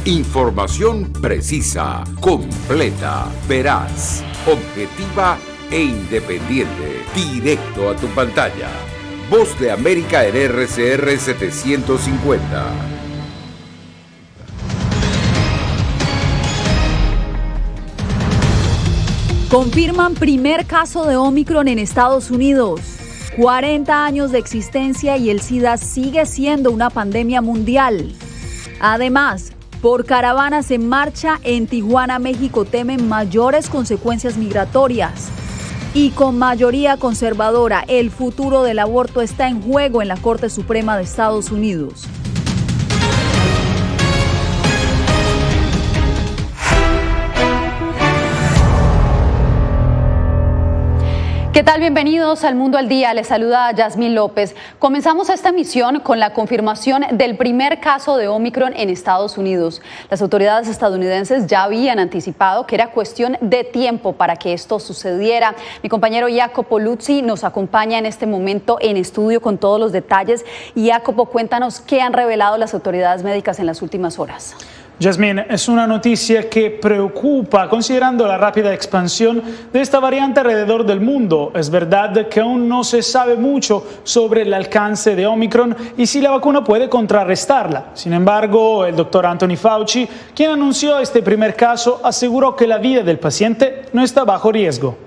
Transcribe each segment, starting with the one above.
Información precisa, completa, veraz, objetiva e independiente. Directo a tu pantalla. Voz de América en RCR 750. Confirman primer caso de Omicron en Estados Unidos. 40 años de existencia y el SIDA sigue siendo una pandemia mundial. Además, por caravanas en marcha en Tijuana, México, temen mayores consecuencias migratorias. Y con mayoría conservadora, el futuro del aborto está en juego en la Corte Suprema de Estados Unidos. ¿Qué tal? Bienvenidos al Mundo al Día. Les saluda Yasmín López. Comenzamos esta emisión con la confirmación del primer caso de Omicron en Estados Unidos. Las autoridades estadounidenses ya habían anticipado que era cuestión de tiempo para que esto sucediera. Mi compañero Jacopo Luzzi nos acompaña en este momento en estudio con todos los detalles. Y Jacopo, cuéntanos qué han revelado las autoridades médicas en las últimas horas. Yasmín, es una noticia que preocupa considerando la rápida expansión de esta variante alrededor del mundo. Es verdad que aún no se sabe mucho sobre el alcance de Omicron y si la vacuna puede contrarrestarla. Sin embargo, el doctor Anthony Fauci, quien anunció este primer caso, aseguró que la vida del paciente no está bajo riesgo.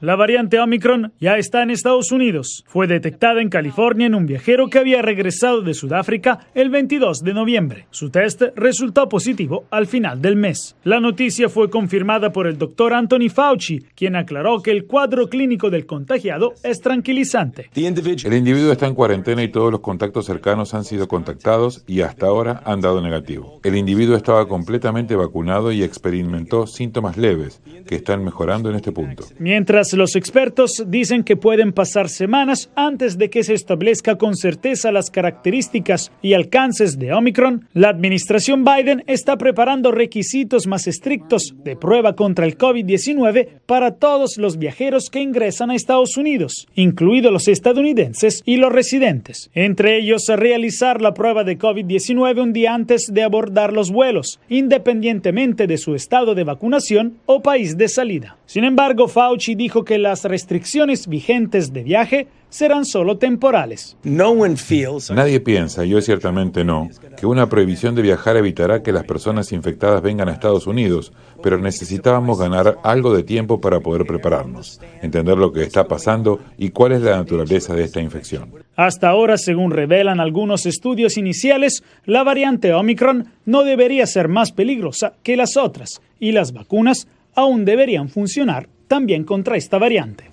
La variante Omicron ya está en Estados Unidos. Fue detectada en California en un viajero que había regresado de Sudáfrica el 22 de noviembre. Su test resultó positivo al final del mes. La noticia fue confirmada por el doctor Anthony Fauci, quien aclaró que el cuadro clínico del contagiado es tranquilizante. El individuo está en cuarentena y todos los contactos cercanos han sido contactados y hasta ahora han dado negativo. El individuo estaba completamente vacunado y experimentó síntomas leves que están mejorando en este punto. Mientras los expertos dicen que pueden pasar semanas antes de que se establezca con certeza las características y alcances de Omicron, la administración Biden está preparando requisitos más estrictos de prueba contra el COVID-19 para todos los viajeros que ingresan a Estados Unidos, incluidos los estadounidenses y los residentes. Entre ellos, realizar la prueba de COVID-19 un día antes de abordar los vuelos, independientemente de su estado de vacunación o país de salida. Sin embargo, Fauci dijo que las restricciones vigentes de viaje serán solo temporales. Nadie piensa, yo ciertamente no, que una prohibición de viajar evitará que las personas infectadas vengan a Estados Unidos, pero necesitábamos ganar algo de tiempo para poder prepararnos, entender lo que está pasando y cuál es la naturaleza de esta infección. Hasta ahora, según revelan algunos estudios iniciales, la variante Omicron no debería ser más peligrosa que las otras y las vacunas aún deberían funcionar también contra esta variante.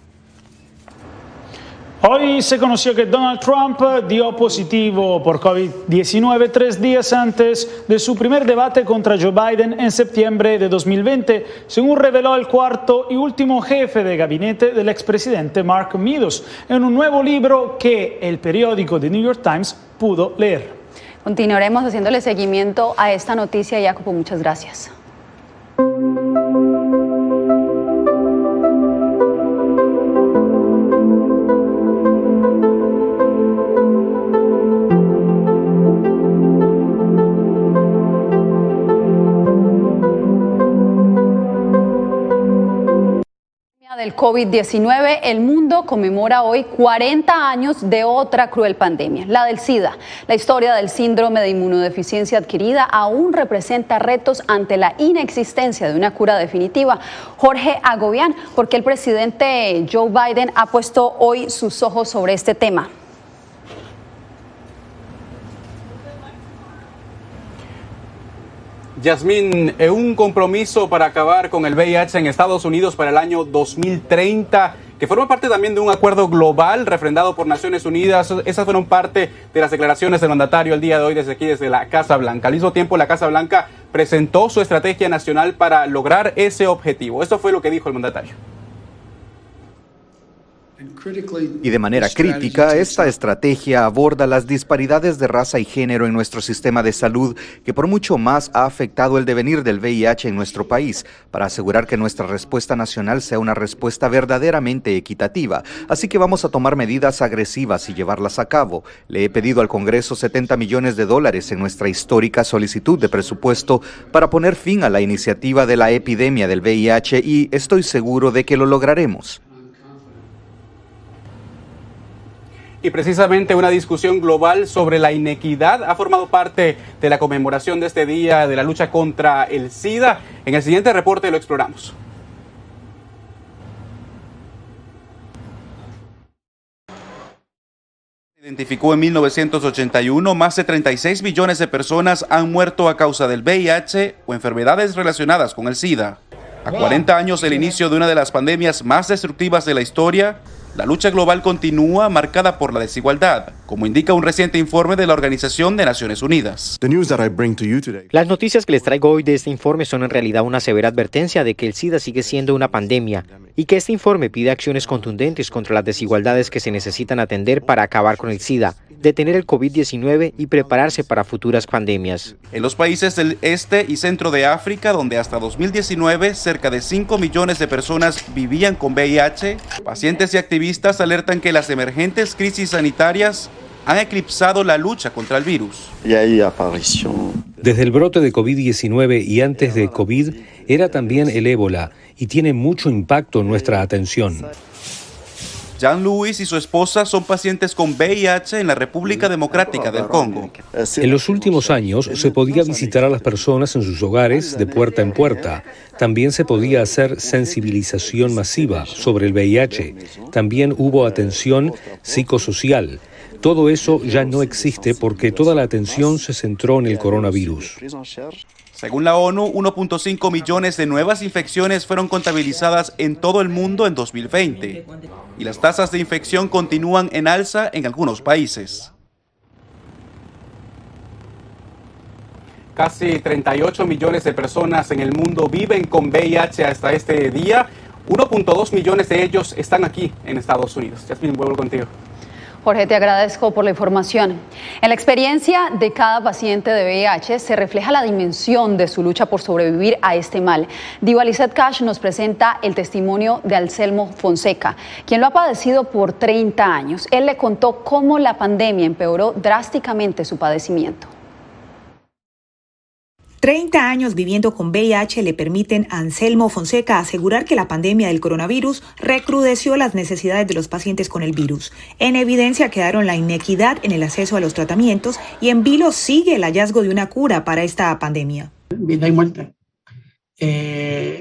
Hoy se conoció que Donald Trump dio positivo por COVID-19 3 días antes de su primer debate contra Joe Biden en septiembre de 2020, según reveló el cuarto y último jefe de gabinete del expresidente Mark Meadows en un nuevo libro que el periódico The New York Times pudo leer. Continuaremos haciéndole seguimiento a esta noticia, Jacopo. Muchas gracias. Del COVID-19, el mundo conmemora hoy 40 años de otra cruel pandemia, la del SIDA. La historia del síndrome de inmunodeficiencia adquirida aún representa retos ante la inexistencia de una cura definitiva. Jorge Agobián, ¿por qué el presidente Joe Biden ha puesto hoy sus ojos sobre este tema? Yasmín, un compromiso para acabar con el VIH en Estados Unidos para el año 2030, que forma parte también de un acuerdo global refrendado por Naciones Unidas. Esas fueron parte de las declaraciones del mandatario el día de hoy desde aquí, desde la Casa Blanca. Al mismo tiempo, la Casa Blanca presentó su estrategia nacional para lograr ese objetivo. Esto fue lo que dijo el mandatario. Y de manera crítica, esta estrategia aborda las disparidades de raza y género en nuestro sistema de salud, que por mucho más ha afectado el devenir del VIH en nuestro país, para asegurar que nuestra respuesta nacional sea una respuesta verdaderamente equitativa. Así que vamos a tomar medidas agresivas y llevarlas a cabo. Le he pedido al Congreso $70 millones en nuestra histórica solicitud de presupuesto para poner fin a la iniciativa de la epidemia del VIH y estoy seguro de que lo lograremos. Y precisamente una discusión global sobre la inequidad ha formado parte de la conmemoración de este día de la lucha contra el SIDA. En el siguiente reporte lo exploramos. Identificó en 1981, más de 36 millones de personas han muerto a causa del VIH o enfermedades relacionadas con el SIDA. A 40 años del inicio de una de las pandemias más destructivas de la historia, la lucha global continúa marcada por la desigualdad, como indica un reciente informe de la Organización de Naciones Unidas. Las noticias que les traigo hoy de este informe son en realidad una severa advertencia de que el SIDA sigue siendo una pandemia y que este informe pide acciones contundentes contra las desigualdades que se necesitan atender para acabar con el SIDA, detener el COVID-19 y prepararse para futuras pandemias. En los países del este y centro de África, donde hasta 2019 cerca de 5 millones de personas vivían con VIH, pacientes y activistas alertan que las emergentes crisis sanitarias han eclipsado la lucha contra el virus. Desde el brote de COVID-19 y antes de COVID era también el ébola y tiene mucho impacto en nuestra atención. Jean-Louis y su esposa son pacientes con VIH en la República Democrática del Congo. En los últimos años se podía visitar a las personas en sus hogares de puerta en puerta. También se podía hacer sensibilización masiva sobre el VIH. También hubo atención psicosocial. Todo eso ya no existe porque toda la atención se centró en el coronavirus. Según la ONU, 1.5 millones de nuevas infecciones fueron contabilizadas en todo el mundo en 2020 y las tasas de infección continúan en alza en algunos países. Casi 38 millones de personas en el mundo viven con VIH hasta este día. 1.2 millones de ellos están aquí en Estados Unidos. Jasmine, vuelvo contigo. Jorge, te agradezco por la información. En la experiencia de cada paciente de VIH se refleja la dimensión de su lucha por sobrevivir a este mal. Diva Lizeth Cash nos presenta el testimonio de Anselmo Fonseca, quien lo ha padecido por 30 años. Él le contó cómo la pandemia empeoró drásticamente su padecimiento. 30 años viviendo con VIH le permiten a Anselmo Fonseca asegurar que la pandemia del coronavirus recrudeció las necesidades de los pacientes con el virus. En evidencia quedaron la inequidad en el acceso a los tratamientos y en vilo sigue el hallazgo de una cura para esta pandemia. Vida y muerte.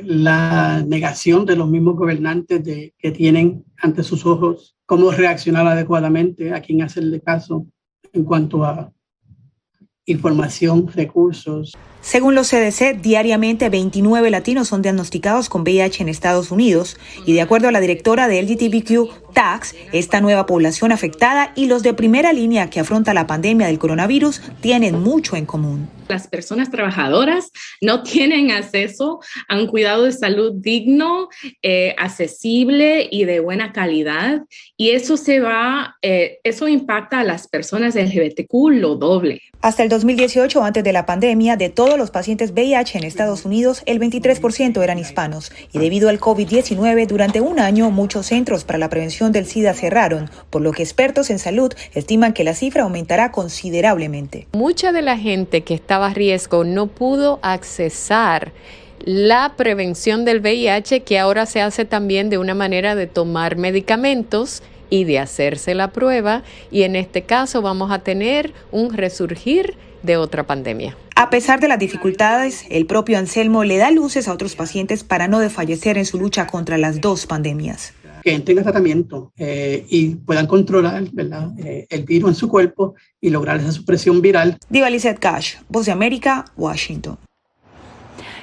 La negación de los mismos gobernantes que tienen ante sus ojos cómo reaccionar adecuadamente, a quién hacerle caso en cuanto a información, recursos. Según los CDC, diariamente 29 latinos son diagnosticados con VIH en Estados Unidos y de acuerdo a la directora de LGBTQ Tax, esta nueva población afectada y los de primera línea que afronta la pandemia del coronavirus tienen mucho en común. Las personas trabajadoras no tienen acceso a un cuidado de salud digno, accesible y de buena calidad, y eso impacta a las personas LGBTQ lo doble. Hasta el 2018, antes de la pandemia, de todos los pacientes VIH en Estados Unidos, el 23% eran hispanos. Y debido al COVID-19, durante un año, muchos centros para la prevención del SIDA cerraron, por lo que expertos en salud estiman que la cifra aumentará considerablemente. Mucha de la gente que estaba a riesgo no pudo accesar la prevención del VIH, que ahora se hace también de una manera de tomar medicamentos y de hacerse la prueba, y en este caso vamos a tener un resurgir de otra pandemia. A pesar de las dificultades, el propio Anselmo le da luces a otros pacientes para no desfallecer en su lucha contra las dos pandemias. Que tengan tratamiento y puedan controlar, ¿verdad?, el virus en su cuerpo y lograr esa supresión viral. Diva Lizeth Cash, Voz de América, Washington.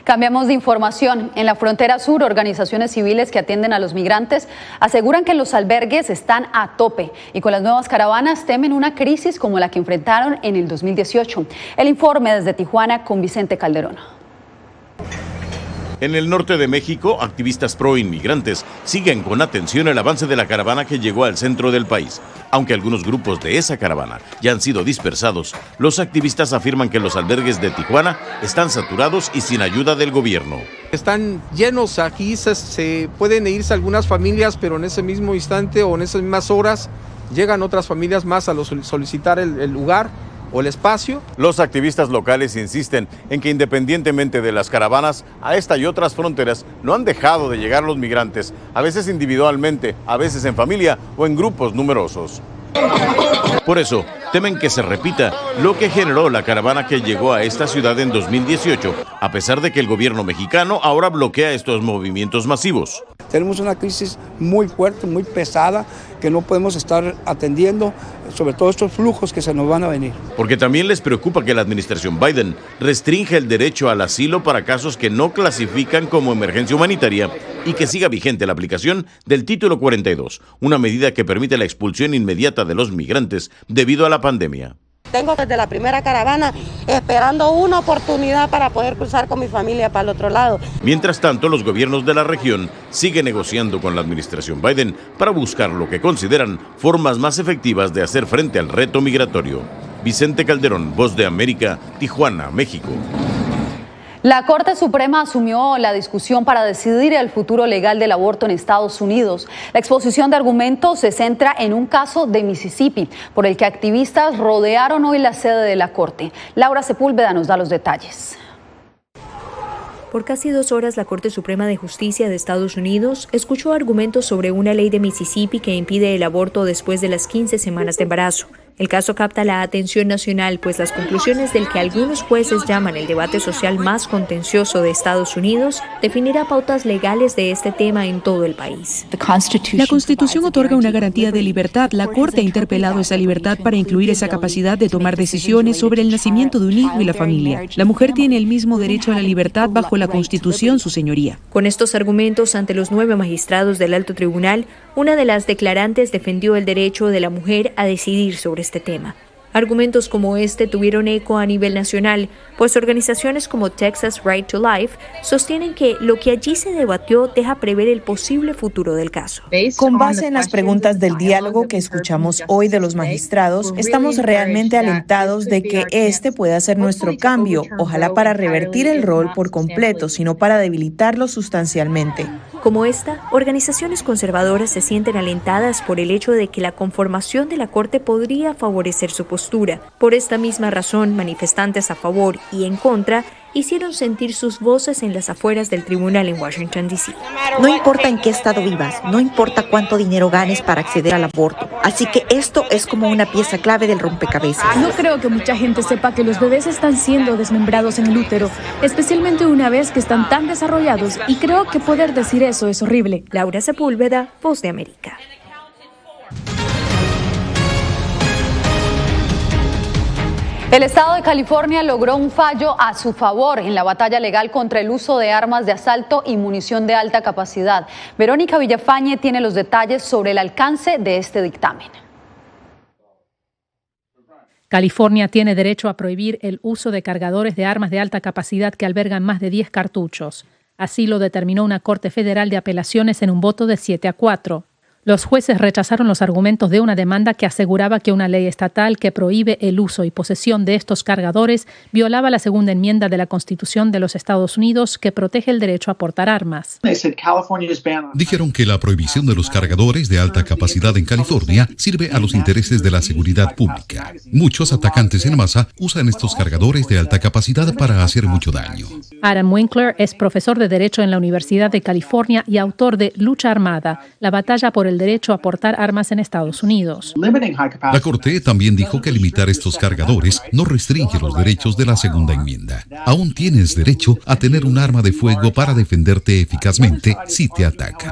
Cambiamos de información. En la frontera sur, organizaciones civiles que atienden a los migrantes aseguran que los albergues están a tope y con las nuevas caravanas temen una crisis como la que enfrentaron en el 2018. El informe desde Tijuana con Vicente Calderón. En el norte de México, activistas pro-inmigrantes siguen con atención el avance de la caravana que llegó al centro del país. Aunque algunos grupos de esa caravana ya han sido dispersados, los activistas afirman que los albergues de Tijuana están saturados y sin ayuda del gobierno. Están llenos, aquí se pueden irse algunas familias, pero en ese mismo instante o en esas mismas horas llegan otras familias más a solicitar el lugar o el espacio. Los activistas locales insisten en que independientemente de las caravanas, a esta y otras fronteras no han dejado de llegar los migrantes, a veces individualmente, a veces en familia o en grupos numerosos. Por eso, temen que se repita lo que generó la caravana que llegó a esta ciudad en 2018, a pesar de que el gobierno mexicano ahora bloquea estos movimientos masivos. Tenemos una crisis muy fuerte, muy pesada, que no podemos estar atendiendo, sobre todo estos flujos que se nos van a venir. Porque también les preocupa que la administración Biden restrinja el derecho al asilo para casos que no clasifican como emergencia humanitaria y que siga vigente la aplicación del Título 42, una medida que permite la expulsión inmediata de los migrantes debido a la pandemia. Tengo desde la primera caravana esperando una oportunidad para poder cruzar con mi familia para el otro lado. Mientras tanto, los gobiernos de la región siguen negociando con la administración Biden para buscar lo que consideran formas más efectivas de hacer frente al reto migratorio. Vicente Calderón, Voz de América, Tijuana, México. La Corte Suprema asumió la discusión para decidir el futuro legal del aborto en Estados Unidos. La exposición de argumentos se centra en un caso de Mississippi, por el que activistas rodearon hoy la sede de la Corte. Laura Sepúlveda nos da los detalles. Por casi 2 horas, la Corte Suprema de Justicia de Estados Unidos escuchó argumentos sobre una ley de Mississippi que impide el aborto después de las 15 semanas de embarazo. El caso capta la atención nacional, pues las conclusiones del que algunos jueces llaman el debate social más contencioso de Estados Unidos definirá pautas legales de este tema en todo el país. La Constitución otorga una garantía de libertad. La Corte ha interpelado esa libertad para incluir esa capacidad de tomar decisiones sobre el nacimiento de un hijo y la familia. La mujer tiene el mismo derecho a la libertad bajo la Constitución, su señoría. Con estos argumentos ante los 9 magistrados del Alto Tribunal, una de las declarantes defendió el derecho de la mujer a decidir sobre este tema. Argumentos como este tuvieron eco a nivel nacional, pues organizaciones como Texas Right to Life sostienen que lo que allí se debatió deja prever el posible futuro del caso. Con base en las preguntas del diálogo que escuchamos hoy de los magistrados, estamos realmente alentados de que este pueda ser nuestro cambio, ojalá para revertir el rol por completo, sino para debilitarlo sustancialmente. Como esta, organizaciones conservadoras se sienten alentadas por el hecho de que la conformación de la Corte podría favorecer su postura. Por esta misma razón, manifestantes a favor y en contra hicieron sentir sus voces en las afueras del tribunal en Washington, D.C. No importa en qué estado vivas, no importa cuánto dinero ganes para acceder al aborto. Así que esto es como una pieza clave del rompecabezas. No creo que mucha gente sepa que los bebés están siendo desmembrados en el útero, especialmente una vez que están tan desarrollados, y creo que poder decir eso es horrible. Laura Sepúlveda, Voz de América. El estado de California logró un fallo a su favor en la batalla legal contra el uso de armas de asalto y munición de alta capacidad. Verónica Villafañe tiene los detalles sobre el alcance de este dictamen. California tiene derecho a prohibir el uso de cargadores de armas de alta capacidad que albergan más de 10 cartuchos. Así lo determinó una Corte Federal de Apelaciones en un voto de 7-4. Los jueces rechazaron los argumentos de una demanda que aseguraba que una ley estatal que prohíbe el uso y posesión de estos cargadores violaba la segunda enmienda de la Constitución de los Estados Unidos que protege el derecho a portar armas. Dijeron que la prohibición de los cargadores de alta capacidad en California sirve a los intereses de la seguridad pública. Muchos atacantes en masa usan estos cargadores de alta capacidad para hacer mucho daño. Adam Winkler es profesor de Derecho en la Universidad de California y autor de Lucha Armada, la batalla por el derecho a portar armas en Estados Unidos. La Corte también dijo que limitar estos cargadores no restringe los derechos de la segunda enmienda. Aún tienes derecho a tener un arma de fuego para defenderte eficazmente si te atacan.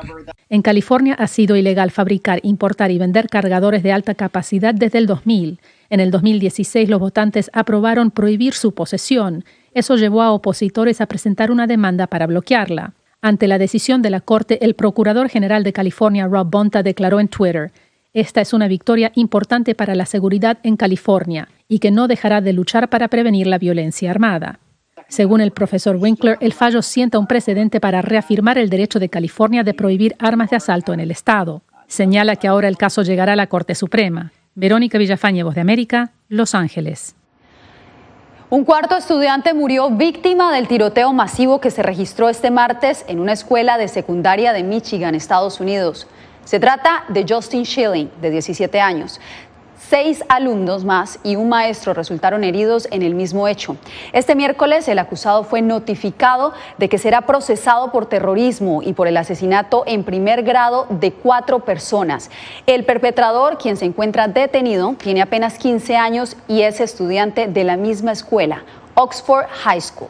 En California ha sido ilegal fabricar, importar y vender cargadores de alta capacidad desde el 2000. En el 2016 los votantes aprobaron prohibir su posesión. Eso llevó a opositores a presentar una demanda para bloquearla. Ante la decisión de la Corte, el Procurador General de California, Rob Bonta, declaró en Twitter: "Esta es una victoria importante para la seguridad en California y que no dejará de luchar para prevenir la violencia armada". Según el profesor Winkler, el fallo sienta un precedente para reafirmar el derecho de California de prohibir armas de asalto en el estado. Señala que ahora el caso llegará a la Corte Suprema. Verónica Villafañe, Voz de América, Los Ángeles. Un cuarto estudiante murió víctima del tiroteo masivo que se registró este martes en una escuela de secundaria de Michigan, Estados Unidos. Se trata de Justin Schilling, de 17 años. 6 alumnos más y un maestro resultaron heridos en el mismo hecho. Este miércoles el acusado fue notificado de que será procesado por terrorismo y por el asesinato en primer grado de 4 personas. El perpetrador, quien se encuentra detenido, tiene apenas 15 años y es estudiante de la misma escuela, Oxford High School.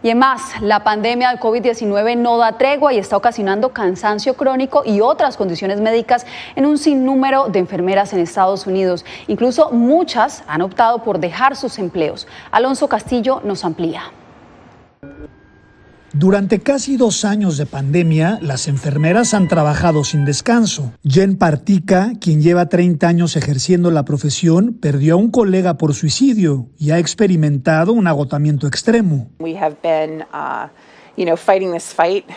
Y en más, la pandemia del COVID-19 no da tregua y está ocasionando cansancio crónico y otras condiciones médicas en un sinnúmero de enfermeras en Estados Unidos. Incluso muchas han optado por dejar sus empleos. Alonso Castillo nos amplía. Durante casi 2 años de pandemia, las enfermeras han trabajado sin descanso. Jen Partica, quien lleva 30 años ejerciendo la profesión, perdió a un colega por suicidio y ha experimentado un agotamiento extremo.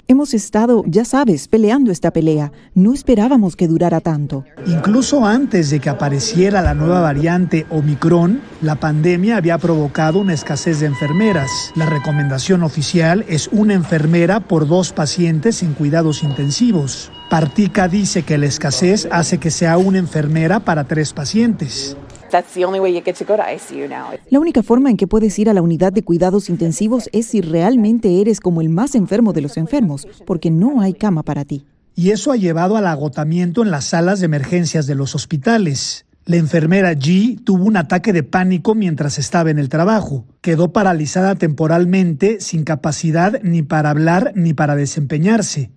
Hemos estado, ya sabes, peleando esta pelea. No esperábamos que durara tanto. Incluso antes de que apareciera la nueva variante Omicron, la pandemia había provocado una escasez de enfermeras. La recomendación oficial es una enfermera por 2 pacientes en cuidados intensivos. Partica dice que la escasez hace que sea una enfermera para 3 pacientes. La única forma en que puedes ir a la unidad de cuidados intensivos es si realmente eres como el más enfermo de los enfermos, porque no hay cama para ti. Y eso ha llevado al agotamiento en las salas de emergencias de los hospitales. La enfermera G tuvo un ataque de pánico mientras estaba en el trabajo. Quedó paralizada temporalmente, sin capacidad ni para hablar ni para desempeñarse.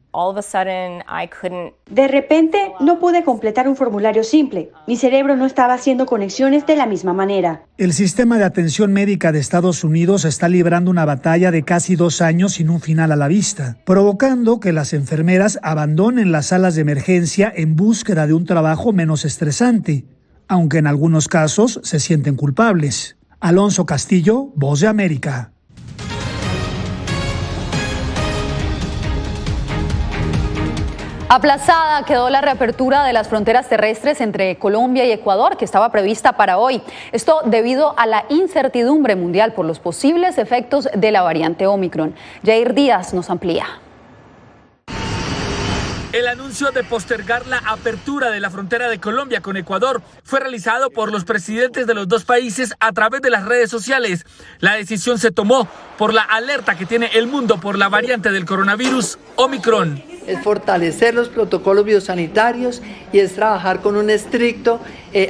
De repente, no pude completar un formulario simple. Mi cerebro no estaba haciendo conexiones de la misma manera. El sistema de atención médica de Estados Unidos está librando una batalla de casi 2 años sin un final a la vista, provocando que las enfermeras abandonen las salas de emergencia en búsqueda de un trabajo menos estresante, aunque en algunos casos se sienten culpables. Alonso Castillo, Voz de América. Aplazada quedó la reapertura de las fronteras terrestres entre Colombia y Ecuador, que estaba prevista para hoy. Esto debido a la incertidumbre mundial por los posibles efectos de la variante Omicron. Jair Díaz nos amplía. El anuncio de postergar la apertura de la frontera de Colombia con Ecuador fue realizado por los presidentes de los 2 países a través de las redes sociales. La decisión se tomó por la alerta que tiene el mundo por la variante del coronavirus Omicron. Es fortalecer los protocolos biosanitarios y es trabajar con un estricto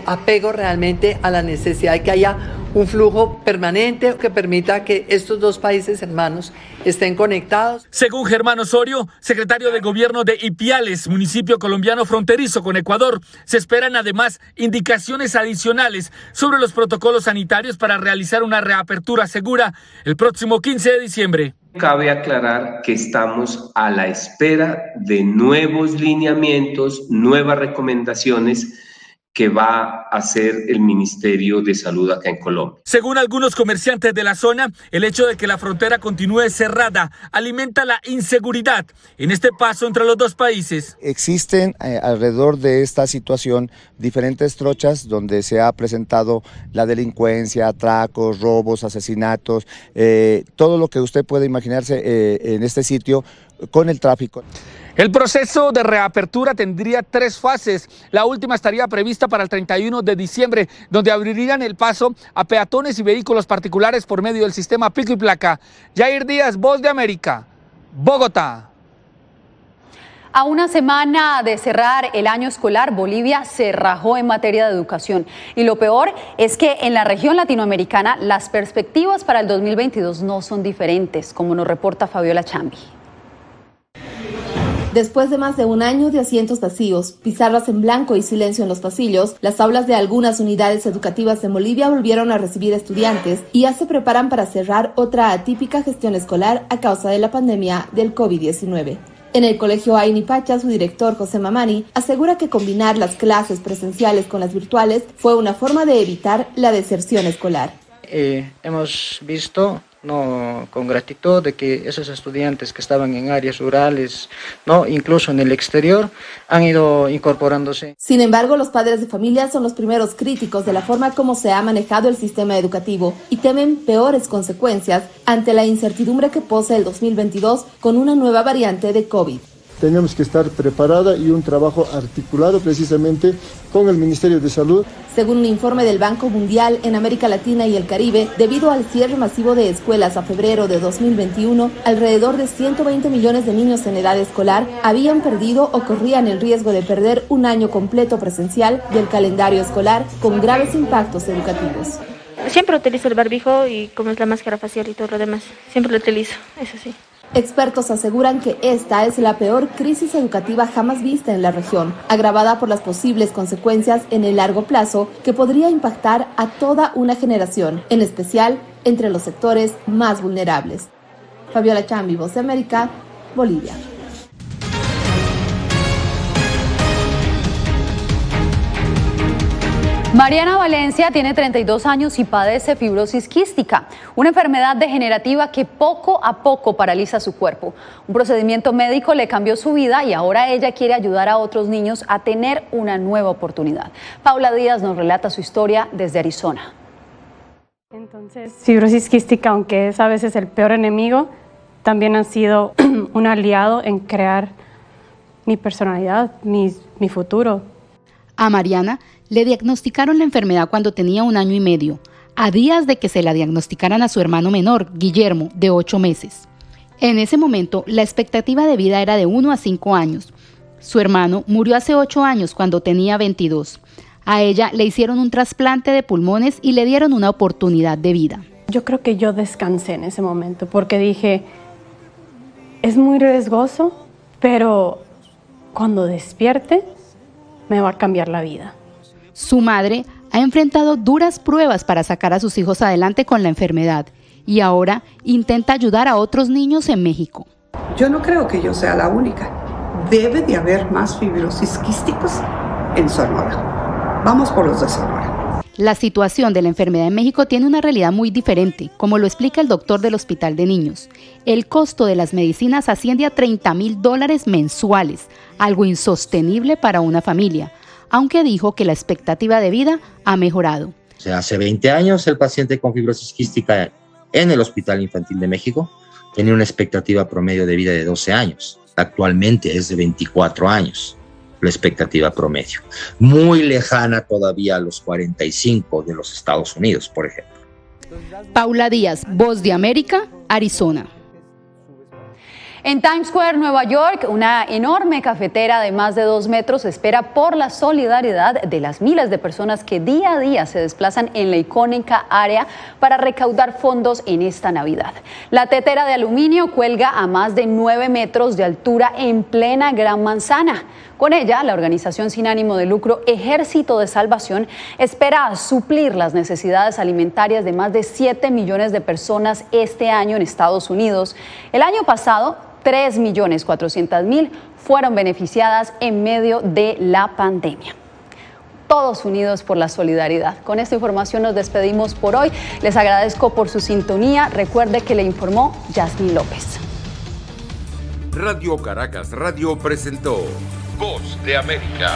apego realmente a la necesidad de que haya un flujo permanente que permita que estos 2 países hermanos estén conectados. Según Germán Osorio, secretario de Gobierno de Ipiales, municipio colombiano fronterizo con Ecuador, se esperan además indicaciones adicionales sobre los protocolos sanitarios para realizar una reapertura segura el próximo 15 de diciembre. Cabe aclarar que estamos a la espera de nuevos lineamientos, nuevas recomendaciones que va a hacer el Ministerio de Salud acá en Colombia. Según algunos comerciantes de la zona, el hecho de que la frontera continúe cerrada alimenta la inseguridad en este paso entre los 2 países. Existen alrededor de esta situación diferentes trochas donde se ha presentado la delincuencia, atracos, robos, asesinatos, todo lo que usted puede imaginarse en este sitio con el tráfico. El proceso de reapertura tendría 3 fases. La última estaría prevista para el 31 de diciembre, donde abrirían el paso a peatones y vehículos particulares por medio del sistema pico y placa. Jair Díaz, Voz de América, Bogotá. A una semana de cerrar el año escolar, Bolivia se rajó en materia de educación. Y lo peor es que en la región latinoamericana las perspectivas para el 2022 no son diferentes, como nos reporta Fabiola Chambi. Después de más de un año de asientos vacíos, pizarras en blanco y silencio en los pasillos, las aulas de algunas unidades educativas en Bolivia volvieron a recibir estudiantes y ya se preparan para cerrar otra atípica gestión escolar a causa de la pandemia del COVID-19. En el colegio Aini Pacha, su director José Mamani asegura que combinar las clases presenciales con las virtuales fue una forma de evitar la deserción escolar. Hemos visto no, con gratitud de que esos estudiantes que estaban en áreas rurales, no, incluso en el exterior, han ido incorporándose. Sin embargo, los padres de familia son los primeros críticos de la forma como se ha manejado el sistema educativo y temen peores consecuencias ante la incertidumbre que posee el 2022 con una nueva variante de COVID. Tenemos que estar preparada y un trabajo articulado precisamente con el Ministerio de Salud. Según un informe del Banco Mundial, en América Latina y el Caribe, debido al cierre masivo de escuelas a febrero de 2021, alrededor de 120 millones de niños en edad escolar habían perdido o corrían el riesgo de perder un año completo presencial del calendario escolar con graves impactos educativos. Siempre utilizo el barbijo y como es la máscara facial y todo lo demás, siempre lo utilizo, eso sí. Expertos aseguran que esta es la peor crisis educativa jamás vista en la región, agravada por las posibles consecuencias en el largo plazo que podría impactar a toda una generación, en especial entre los sectores más vulnerables. Fabiola Chambi, Voz de América, Bolivia. Mariana Valencia tiene 32 años y padece fibrosis quística, una enfermedad degenerativa que poco a poco paraliza su cuerpo. Un procedimiento médico le cambió su vida y ahora ella quiere ayudar a otros niños a tener una nueva oportunidad. Paula Díaz nos relata su historia desde Arizona. Entonces, fibrosis quística, aunque es a veces el peor enemigo, también ha sido un aliado en crear mi personalidad, mi futuro. A Mariana le diagnosticaron la enfermedad cuando tenía 1 año y medio, a días de que se la diagnosticaran a su hermano menor, Guillermo, de 8 meses. En ese momento, la expectativa de vida era de 1 a 5 años. Su hermano murió hace 8 años cuando tenía 22. A ella le hicieron un trasplante de pulmones y le dieron una oportunidad de vida. Yo creo que yo descansé en ese momento porque dije, es muy riesgoso, pero cuando despierte me va a cambiar la vida. Su madre ha enfrentado duras pruebas para sacar a sus hijos adelante con la enfermedad y ahora intenta ayudar a otros niños en México. Yo no creo que yo sea la única. Debe de haber más fibrosis quísticos en Sonora. Vamos por los de Sonora. La situación de la enfermedad en México tiene una realidad muy diferente, como lo explica el doctor del Hospital de Niños. El costo de las medicinas asciende a $30,000 mensuales, algo insostenible para una familia, aunque dijo que la expectativa de vida ha mejorado. Hace 20 años el paciente con fibrosis quística en el Hospital Infantil de México tenía una expectativa promedio de vida de 12 años. Actualmente es de 24 años la expectativa promedio. Muy lejana todavía a los 45 de los Estados Unidos, por ejemplo. Paula Díaz, Voz de América, Arizona. En Times Square, Nueva York, una enorme cafetera de más de 2 metros espera por la solidaridad de las miles de personas que día a día se desplazan en la icónica área para recaudar fondos en esta Navidad. La tetera de aluminio cuelga a más de 9 metros de altura en plena Gran Manzana. Con ella, la organización sin ánimo de lucro Ejército de Salvación espera suplir las necesidades alimentarias de más de 7 millones de personas este año en Estados Unidos. El año pasado, 3.400.000 fueron beneficiadas en medio de la pandemia. Todos unidos por la solidaridad. Con esta información nos despedimos por hoy. Les agradezco por su sintonía. Recuerde que le informó Yasmín López. Radio Caracas Radio presentó Voz de América.